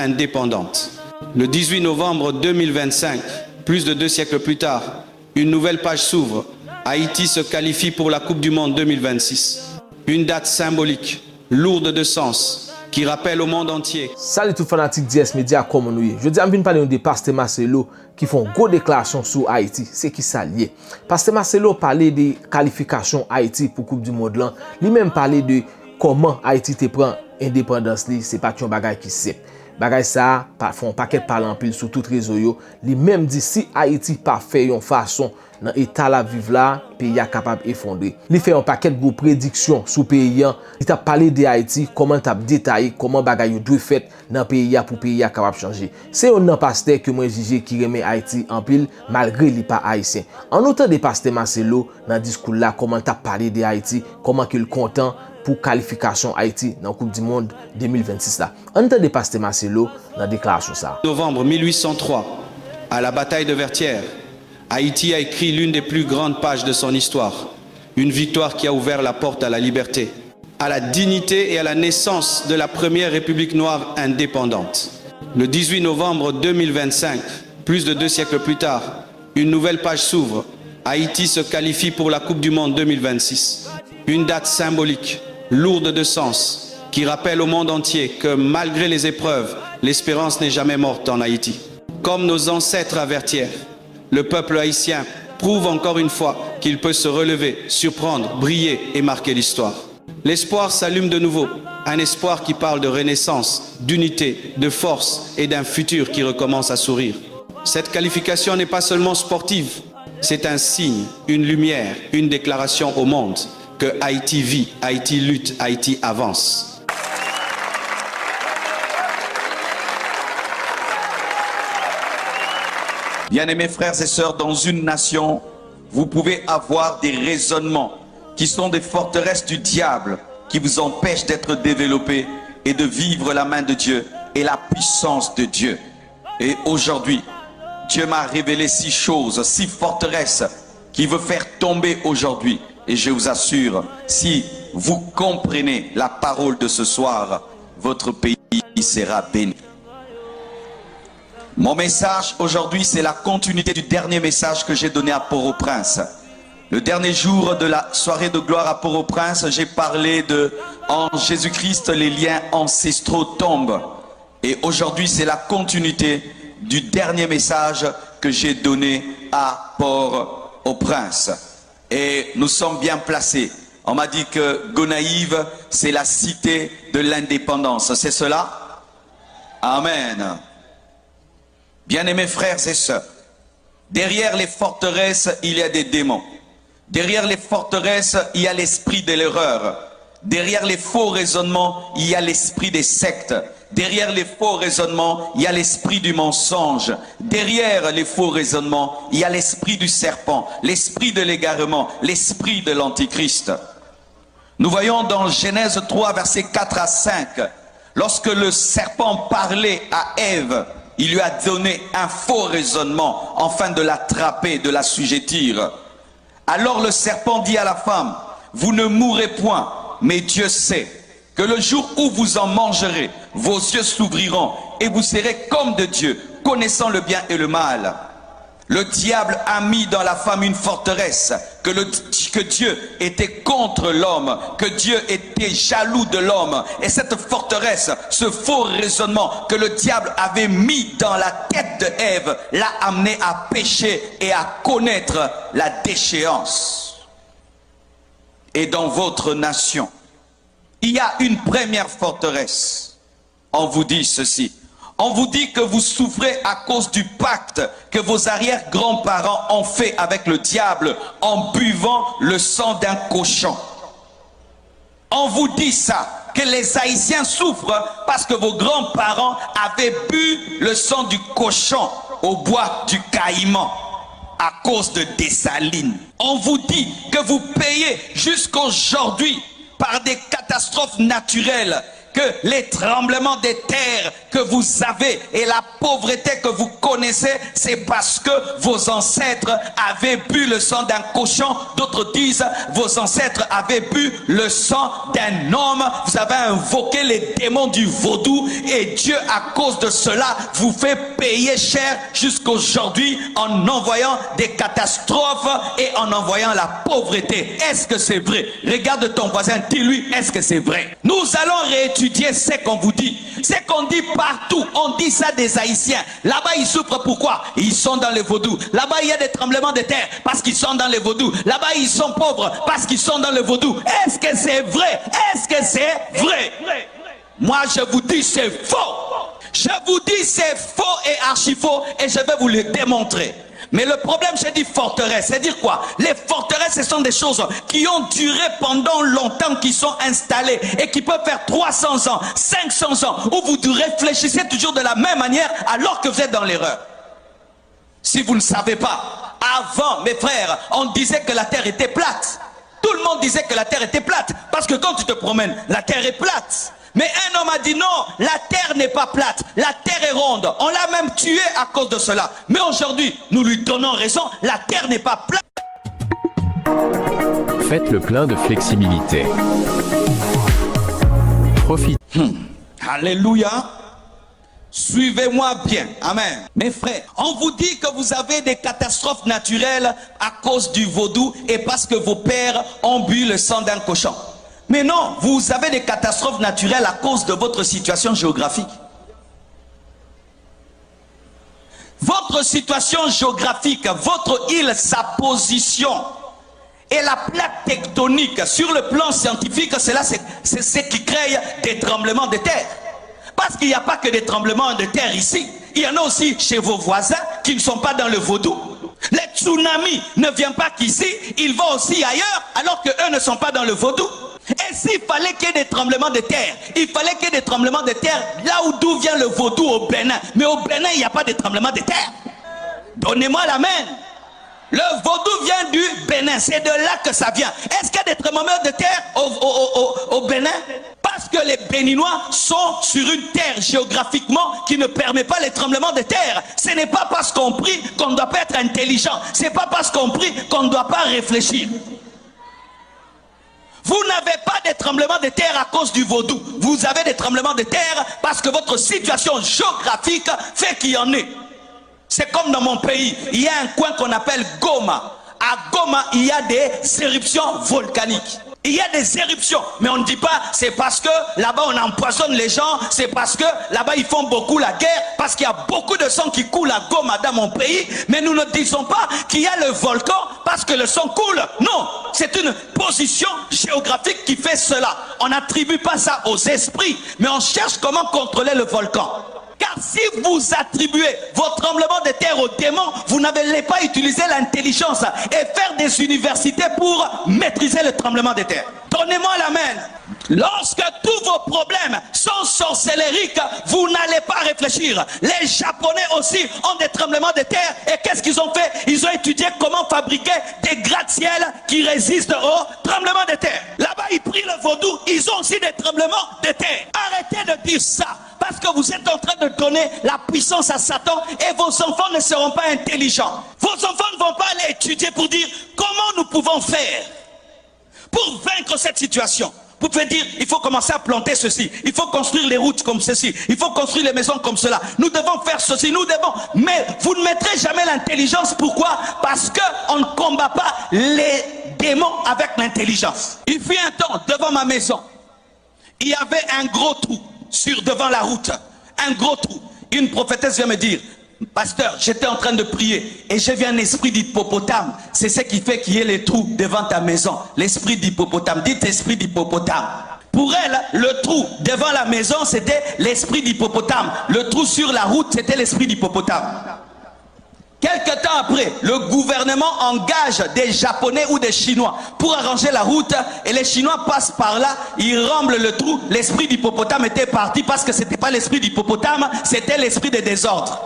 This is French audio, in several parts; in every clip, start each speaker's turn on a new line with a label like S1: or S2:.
S1: indépendante. Le 18 novembre 2025, plus de 2 siècles plus tard, une nouvelle page s'ouvre. Haïti se qualifie pour la Coupe du Monde 2026. Une date symbolique, lourde de sens, qui rappelle au monde entier.
S2: Salut tout fanatique DS Media, comment nous y? Je dis à me parler de Pasteur Marcelo qui font gros déclaration sur Haïti. C'est qui ça lié? Pasteur Marcelo parlait des qualifications Haïti pour Coupe du Monde là. Lui-même parlait de comment Haïti te prend indépendance li, c'est pas un bagay qui sait. Bagay ça, font paquet parler en pile sur tout réseau yo. Lui-même dit si Haïti pas fait une façon dans état la vivre là, pays a capable effondrer. Li fait un paquet de prédictions sur pays. Il t'a parlé de Haïti, comment t'a détaillé comment bagay yo doit fait dans pays pour pays a capable changer. C'est un pasteur que moi juge qui remet Haïti en pile malgré li pas haïtien. En autant de pasteur Marcelo dans discours là comment t'a parlé de Haïti, comment qu'il content pour qualification Haïti dans la Coupe du Monde 2026 là. En temps de pasteur Marcelo dans déclaration ça.
S1: Novembre 1803, à la bataille de Vertières, Haïti a écrit l'une des plus grandes pages de son histoire. Une victoire qui a ouvert la porte à la liberté, à la dignité et à la naissance de la première République noire indépendante. Le 18 novembre 2025, plus de 2 siècles plus tard, une nouvelle page s'ouvre. Haïti se qualifie pour la Coupe du Monde 2026. Une date symbolique, lourde de sens, qui rappelle au monde entier que malgré les épreuves, l'espérance n'est jamais morte en Haïti. Comme nos ancêtres à Vertières, le peuple haïtien prouve encore une fois qu'il peut se relever, surprendre, briller et marquer l'histoire. L'espoir s'allume de nouveau, un espoir qui parle de renaissance, d'unité, de force et d'un futur qui recommence à sourire. Cette qualification n'est pas seulement sportive, c'est un signe, une lumière, une déclaration au monde que Haïti vit, Haïti lutte, Haïti avance.
S3: Bien-aimés frères et sœurs, dans une nation, vous pouvez avoir des raisonnements qui sont des forteresses du diable qui vous empêchent d'être développés et de vivre la main de Dieu et la puissance de Dieu. Et aujourd'hui, Dieu m'a révélé 6 choses, 6 forteresses qui veut faire tomber aujourd'hui. Et je vous assure, si vous comprenez la parole de ce soir, votre pays sera béni. Mon message aujourd'hui, c'est la continuité du dernier message que j'ai donné à Port-au-Prince. Le dernier jour de la soirée de gloire à Port-au-Prince, j'ai parlé de en Jésus-Christ, les liens ancestraux tombent. Et aujourd'hui, c'est la continuité du dernier message que j'ai donné à Port-au-Prince. Et nous sommes bien placés. On m'a dit que Gonaïves, c'est la cité de l'indépendance. C'est cela? Amen. Bien-aimés frères et sœurs, derrière les forteresses, il y a des démons. Derrière les forteresses, il y a l'esprit de l'erreur. Derrière les faux raisonnements, il y a l'esprit des sectes. Derrière les faux raisonnements, il y a l'esprit du mensonge. Derrière les faux raisonnements, il y a l'esprit du serpent, l'esprit de l'égarement, l'esprit de l'antichrist. Nous voyons dans Genèse 3, versets 4 à 5, lorsque le serpent parlait à Ève, il lui a donné un faux raisonnement afin de l'attraper, de l'assujettir. Alors le serpent dit à la femme, vous ne mourrez point, mais Dieu sait que le jour où vous en mangerez, vos yeux s'ouvriront et vous serez comme de Dieu, connaissant le bien et le mal. Le diable a mis dans la femme une forteresse, que Dieu était contre l'homme, que Dieu était jaloux de l'homme. Et cette forteresse, ce faux raisonnement que le diable avait mis dans la tête de Ève, l'a amené à pécher et à connaître la déchéance. Et dans votre nation, il y a une première forteresse. On vous dit ceci. On vous dit que vous souffrez à cause du pacte que vos arrière-grands-parents ont fait avec le diable en buvant le sang d'un cochon. On vous dit ça, que les Haïtiens souffrent parce que vos grands-parents avaient bu le sang du cochon au bois du caïman à cause de Dessalines. On vous dit que vous payez jusqu'aujourd'hui par des catastrophes naturelles que les tremblements des terres que vous avez et la pauvreté que vous connaissez, c'est parce que vos ancêtres avaient bu le sang d'un cochon. D'autres disent, vos ancêtres avaient bu le sang d'un homme. Vous avez invoqué les démons du vaudou et Dieu, à cause de cela, vous fait payer cher jusqu'aujourd'hui en envoyant des catastrophes et en envoyant la pauvreté. Est-ce que c'est vrai? Regarde ton voisin, dis-lui, est-ce que c'est vrai? Nous allons réétudier ce qu'on vous dit. Ce qu'on dit partout, on dit ça des Haïtiens. Là-bas, ils souffrent pourquoi? Ils sont dans le vaudou. Là-bas, il y a des tremblements de terre parce qu'ils sont dans le vaudou. Là-bas, ils sont pauvres parce qu'ils sont dans le vaudou. Est-ce que c'est vrai? Est-ce que c'est vrai? Moi, je vous dis, c'est faux. Je vous dis, c'est faux et archi faux et je vais vous le démontrer. Mais le problème, j'ai dit forteresse, c'est dire quoi? Les forteresses, ce sont des choses qui ont duré pendant longtemps, qui sont installées et qui peuvent faire 300 ans, 500 ans, où vous réfléchissez toujours de la même manière alors que vous êtes dans l'erreur. Si vous ne savez pas, avant, mes frères, on disait que la terre était plate. Tout le monde disait que la terre était plate, parce que quand tu te promènes, la terre est plate. Mais un homme a dit non, la terre n'est pas plate, la terre est ronde. On l'a même tué à cause de cela. Mais aujourd'hui, nous lui donnons raison, la terre n'est pas plate.
S4: Faites le plein de flexibilité. Profitez.
S3: Alléluia. Suivez-moi bien. Amen. Mes frères, on vous dit que vous avez des catastrophes naturelles à cause du vaudou et parce que vos pères ont bu le sang d'un cochon. Mais non, vous avez des catastrophes naturelles à cause de votre situation géographique. Votre situation géographique, votre île, sa position et la plaque tectonique sur le plan scientifique, c'est ce qui crée des tremblements de terre. Parce qu'il n'y a pas que des tremblements de terre ici. Il y en a aussi chez vos voisins qui ne sont pas dans le vaudou. Les tsunamis ne viennent pas qu'ici, ils vont aussi ailleurs alors qu'eux ne sont pas dans le vaudou. Et s'il fallait qu'il y ait des tremblements de terre, il fallait qu'il y ait des tremblements de terre là d'où vient le vaudou au Bénin. Mais au Bénin, il n'y a pas de tremblements de terre. Donnez-moi l'amen. Le vaudou vient du Bénin, c'est de là que ça vient. Est-ce qu'il y a des tremblements de terre au Bénin? Parce que les Béninois sont sur une terre géographiquement qui ne permet pas les tremblements de terre. Ce n'est pas parce qu'on prie qu'on ne doit pas être intelligent. Ce n'est pas parce qu'on prie qu'on ne doit pas réfléchir. Vous n'avez pas de tremblements de terre à cause du vaudou. Vous avez des tremblements de terre parce que votre situation géographique fait qu'il y en ait. C'est comme dans mon pays, il y a un coin qu'on appelle Goma. À Goma, il y a des éruptions volcaniques. Il y a des éruptions, mais on ne dit pas c'est parce que là-bas on empoisonne les gens, c'est parce que là-bas ils font beaucoup la guerre, parce qu'il y a beaucoup de sang qui coule à Goma dans mon pays, mais nous ne disons pas qu'il y a le volcan parce que le sang coule. Non, c'est une position géographique qui fait cela. On n'attribue pas ça aux esprits, mais on cherche comment contrôler le volcan. Car si vous attribuez vos tremblements de terre aux démons, vous n'allez pas utiliser l'intelligence et faire des universités pour maîtriser le tremblement de terre. Donnez-moi l'amen. Lorsque tous vos problèmes sont sorcellériques, vous n'allez pas réfléchir. Les Japonais aussi ont des tremblements de terre. Et qu'est-ce qu'ils ont fait? Ils ont étudié comment fabriquer des gratte-ciel qui résistent aux tremblements de terre. Là-bas, ils prient le vaudou. Ils ont aussi des tremblements de terre. Arrêtez de dire ça. Parce que vous êtes en train de donner la puissance à Satan et vos enfants ne seront pas intelligents. Vos enfants ne vont pas aller étudier pour dire comment nous pouvons faire pour vaincre cette situation. Vous pouvez dire, il faut commencer à planter ceci, il faut construire les routes comme ceci, il faut construire les maisons comme cela, nous devons faire ceci, nous devons... Mais vous ne mettrez jamais l'intelligence. Pourquoi? Parce qu'on ne combat pas les démons avec l'intelligence. Il fut un temps, devant ma maison, il y avait un gros trou devant la route, un gros trou. Une prophétesse vient me dire, pasteur, j'étais en train de prier et j'ai vu un esprit d'hippopotame. C'est ce qui fait qu'il y ait les trous devant ta maison. L'esprit d'hippopotame. Dites esprit d'hippopotame. Pour elle, le trou devant la maison, c'était l'esprit d'hippopotame. Le trou sur la route, c'était l'esprit d'hippopotame. Quelque temps après, le gouvernement engage des Japonais ou des Chinois pour arranger la route et les Chinois passent par là, ils remblent le trou. L'esprit d'hippopotame était parti parce que ce n'était pas l'esprit d'hippopotame, c'était l'esprit des désordres.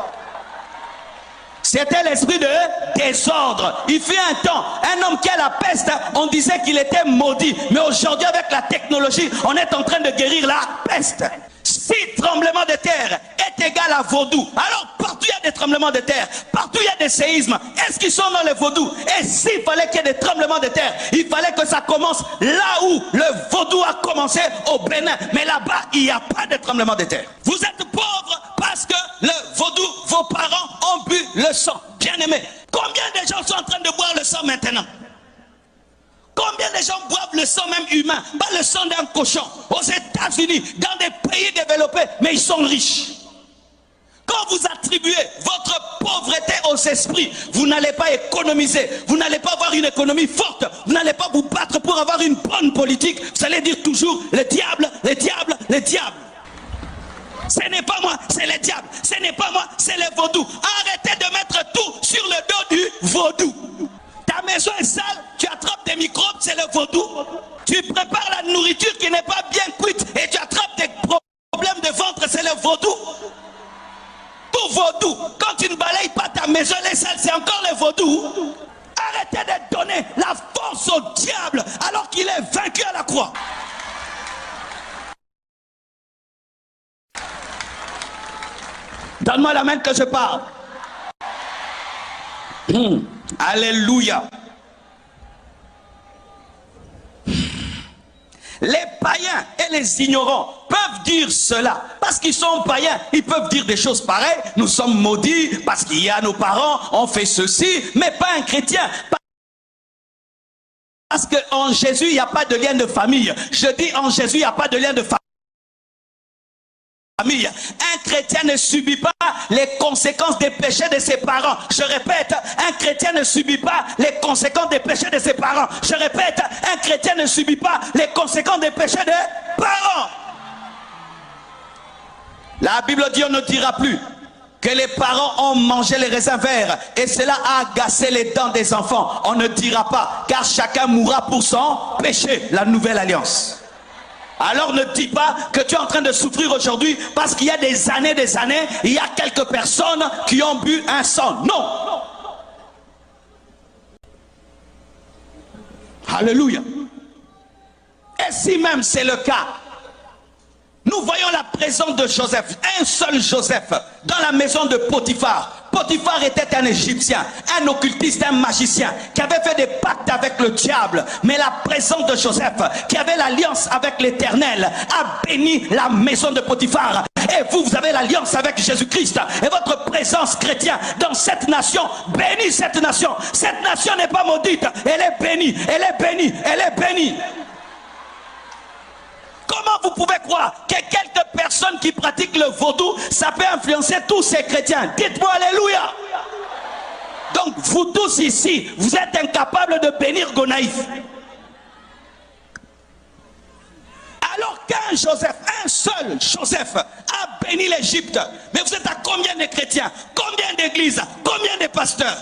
S3: C'était l'esprit de désordre. Il fut un temps, un homme qui a la peste, on disait qu'il était maudit. Mais aujourd'hui, avec la technologie, on est en train de guérir la peste. Si tremblement de terre est égal à vaudou, alors partout il y a des tremblements de terre, partout il y a des séismes. Est-ce qu'ils sont dans les vaudous? Et s'il fallait qu'il y ait des tremblements de terre, il fallait que ça commence là où le vaudou a commencé, au Bénin. Mais là-bas, il n'y a pas de tremblement de terre. Vous êtes pauvres parce que le vaudou, vos parents ont bu le sang. Bien aimé, combien de gens sont en train de boire le sang maintenant? Combien de gens boivent le sang même humain, pas le sang d'un cochon, aux États-Unis, dans des pays développés, mais ils sont riches. Quand vous attribuez votre pauvreté aux esprits, vous n'allez pas économiser, vous n'allez pas avoir une économie forte, vous n'allez pas vous battre pour avoir une bonne politique, vous allez dire toujours le diable, le diable, le diable. Ce n'est pas moi, c'est le diable. Ce n'est pas moi, c'est le vaudou. Arrêtez de mettre tout sur le dos du vaudou. Ta maison est sale, tu attrapes des microbes, c'est le vaudou. Tu prépares la nourriture qui n'est pas bien cuite et tu attrapes des problèmes de ventre, c'est le vaudou. Tout vaudou. Quand tu ne balayes pas ta maison, elle est sale, c'est encore le vaudou. Arrêtez de donner la force au diable alors qu'il est vaincu à la croix. Donne-moi la main que je parle. Alléluia. Les païens et les ignorants peuvent dire cela. Parce qu'ils sont païens, ils peuvent dire des choses pareilles. Nous sommes maudits parce qu'il y a nos parents, on fait ceci, mais pas un chrétien. Parce qu'en Jésus, il n'y a pas de lien de famille. Je dis en Jésus, il n'y a pas de lien de famille. Un chrétien ne subit pas les conséquences des péchés de ses parents. Je répète, un chrétien ne subit pas les conséquences des péchés de ses parents. Je répète, un chrétien ne subit pas les conséquences des péchés des parents. La Bible dit, on ne dira plus que les parents ont mangé les raisins verts et cela a agacé les dents des enfants. On ne dira pas, car chacun mourra pour son péché. La nouvelle alliance. Alors ne dis pas que tu es en train de souffrir aujourd'hui parce qu'il y a des années, il y a quelques personnes qui ont bu un sang. Non. Alléluia. Et si même c'est le cas, nous voyons la présence de Joseph, un seul Joseph, dans la maison de Potiphar. Potiphar était un Égyptien, un occultiste, un magicien, qui avait fait des pactes avec le diable. Mais la présence de Joseph, qui avait l'alliance avec l'Éternel, a béni la maison de Potiphar. Et vous avez l'alliance avec Jésus-Christ. Et votre présence chrétienne dans cette nation bénit cette nation. Cette nation n'est pas maudite, elle est bénie, elle est bénie, elle est bénie. Comment vous pouvez croire que quelques personnes qui pratiquent le vaudou, ça peut influencer tous ces chrétiens? Dites-moi alléluia. Donc vous tous ici, vous êtes incapables de bénir Gonaïf. Alors qu'un Joseph, un seul Joseph a béni l'Égypte. Mais vous êtes à combien de chrétiens? Combien d'églises? Combien de pasteurs?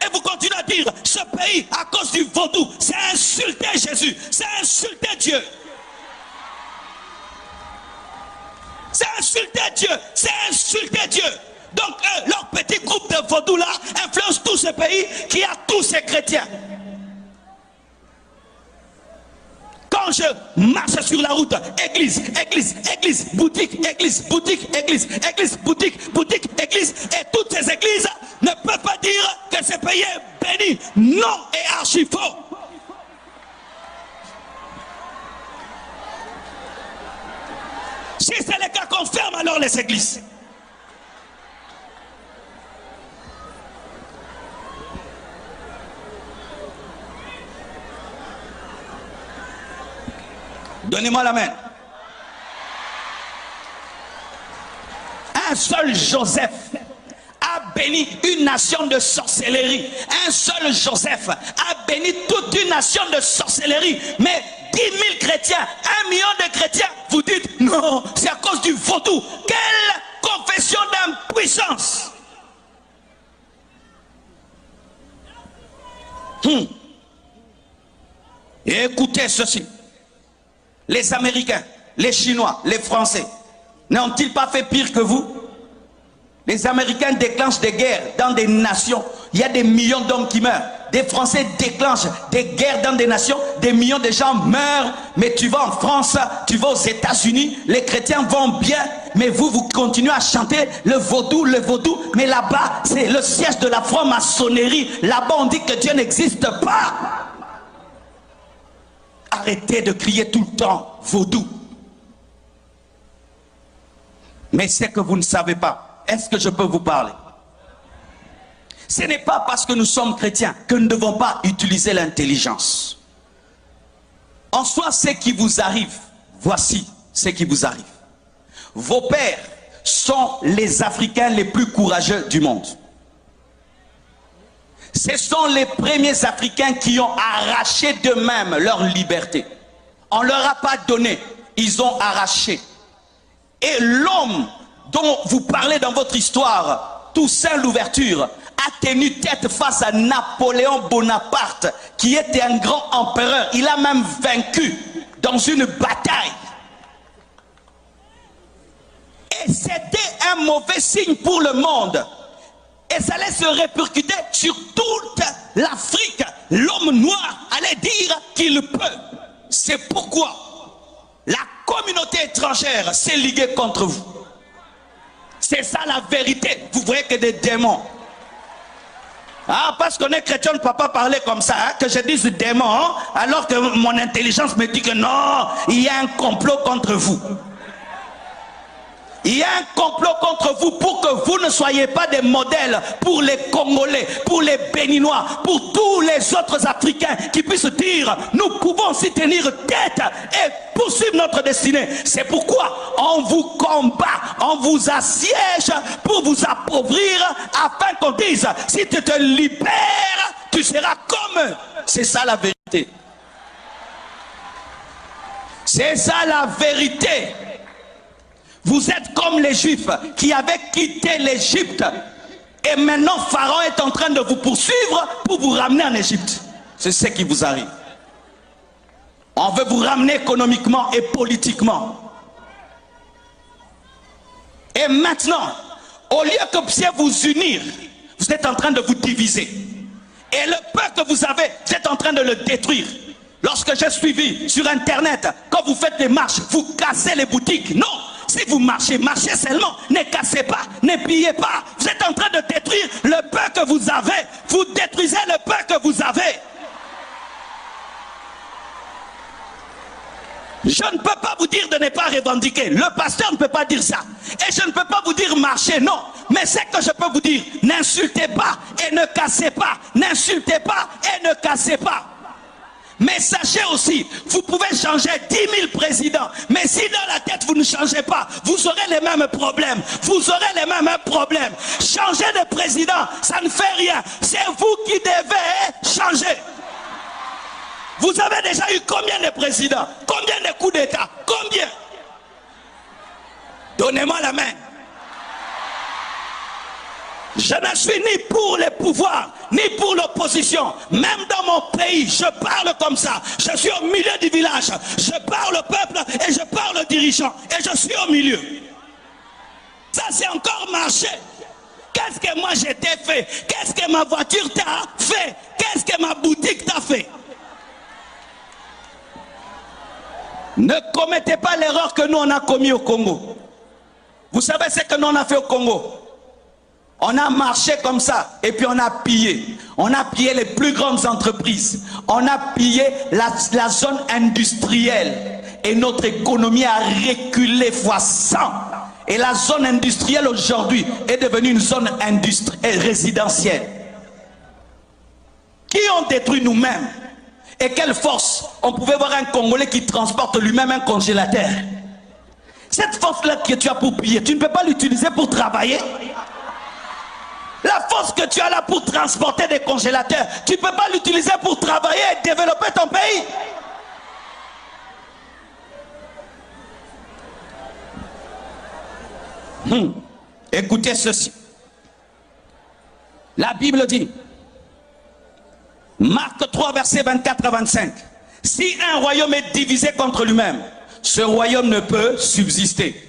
S3: Et vous continuez à dire, ce pays, à cause du vaudou, c'est insulter Jésus, c'est insulter Dieu. C'est insulter Dieu, c'est insulter Dieu. Donc leur petit groupe de vaudou là influence tout ce pays qui a tous ces chrétiens. Quand je marche sur la route, église, église, église, boutique, église, boutique, église, église, boutique, boutique, église, et toutes ces églises ne peuvent pas dire que ce pays est béni. Non, et archi faux. Si c'est le cas, qu'on ferme alors les églises. Donnez-moi la main. Un seul Joseph a béni une nation de sorcellerie. Un seul Joseph a béni toute une nation de sorcellerie. Mais 10 000 chrétiens, 1 million de chrétiens, vous dites non, c'est à cause du vaudou. Quelle confession d'impuissance! Et écoutez ceci. Les Américains, les Chinois, les Français, n'ont-ils pas fait pire que vous? Les Américains déclenchent des guerres dans des nations. Il y a des millions d'hommes qui meurent. Des Français déclenchent des guerres dans des nations. Des millions de gens meurent. Mais tu vas en France, tu vas aux États-Unis. Les chrétiens vont bien. Mais vous continuez à chanter le vaudou, le vaudou. Mais là-bas, c'est le siège de la franc-maçonnerie. Là-bas, on dit que Dieu n'existe pas. Arrêtez de crier tout le temps vaudou. Mais c'est que vous ne savez pas. Est-ce que je peux vous parler? Ce n'est pas parce que nous sommes chrétiens que nous ne devons pas utiliser l'intelligence. En soi, ce qui vous arrive, voici ce qui vous arrive. Vos pères sont les Africains les plus courageux du monde. Ce sont les premiers Africains qui ont arraché d'eux-mêmes leur liberté. On ne leur a pas donné, ils ont arraché. Et l'homme dont vous parlez dans votre histoire, Toussaint Louverture, a tenu tête face à Napoléon Bonaparte, qui était un grand empereur. Il a même vaincu dans une bataille. Et c'était un mauvais signe pour le monde. Et ça allait se répercuter sur toute l'Afrique. L'homme noir allait dire qu'il peut. C'est pourquoi la communauté étrangère s'est liguée contre vous. C'est ça la vérité. Vous voyez que des démons. Ah, parce qu'on est chrétien, on ne peut pas parler comme ça, hein, que je dise démon, hein, alors que mon intelligence me dit que non, il y a un complot contre vous. Il y a un complot contre vous pour que vous ne soyez pas des modèles pour les Congolais, pour les Béninois, pour tous les autres Africains qui puissent dire nous pouvons s'y tenir tête et poursuivre notre destinée. C'est pourquoi on vous combat, on vous assiège pour vous appauvrir afin qu'on dise si tu te libères, tu seras comme eux. C'est ça la vérité. C'est ça la vérité. Vous êtes comme les Juifs qui avaient quitté l'Égypte. Et maintenant, Pharaon est en train de vous poursuivre pour vous ramener en Égypte. C'est ce qui vous arrive. On veut vous ramener économiquement et politiquement. Et maintenant, au lieu que vous puissiez vous unir, vous êtes en train de vous diviser. Et le peuple que vous avez, vous êtes en train de le détruire. Lorsque j'ai suivi sur Internet, quand vous faites des marches, vous cassez les boutiques. Non! Si vous marchez, marchez seulement, ne cassez pas, ne pillez pas. Vous êtes en train de détruire le peu que vous avez. Vous détruisez le peu que vous avez. Je ne peux pas vous dire de ne pas revendiquer. Le pasteur ne peut pas dire ça. Et je ne peux pas vous dire marcher, non. Mais c'est que je peux vous dire, n'insultez pas et ne cassez pas. N'insultez pas et ne cassez pas. Mais sachez aussi, vous pouvez changer 10 000 présidents, mais si dans la tête vous ne changez pas, vous aurez les mêmes problèmes. Vous aurez les mêmes problèmes. Changer de président, ça ne fait rien. C'est vous qui devez changer. Vous avez déjà eu combien de présidents? Combien de coups d'État? Combien? Donnez-moi la main. Je ne suis ni pour les pouvoirs, ni pour l'opposition. Même dans mon pays, je parle comme ça. Je suis au milieu du village. Je parle au peuple et je parle aux dirigeants. Et je suis au milieu. Ça, c'est encore marché. Qu'est-ce que moi j'ai fait? Qu'est-ce que ma voiture t'a fait? Qu'est-ce que ma boutique t'a fait? Ne commettez pas l'erreur que nous on a commis au Congo. Vous savez ce que nous on a fait au Congo? On a marché comme ça et puis on a pillé. On a pillé les plus grandes entreprises. On a pillé la zone industrielle. Et notre économie a reculé fois 100. Et la zone industrielle aujourd'hui est devenue une zone résidentielle. Qui ont détruit nous-mêmes? Et quelle force? On pouvait voir un Congolais qui transporte lui-même un congélateur. Cette force-là que tu as pour piller, tu ne peux pas l'utiliser pour travailler. La force que tu as là pour transporter des congélateurs, tu ne peux pas l'utiliser pour travailler et développer ton pays. Écoutez ceci. La Bible dit, Marc 3, versets 24 à 25. Si un royaume est divisé contre lui-même, ce royaume ne peut subsister.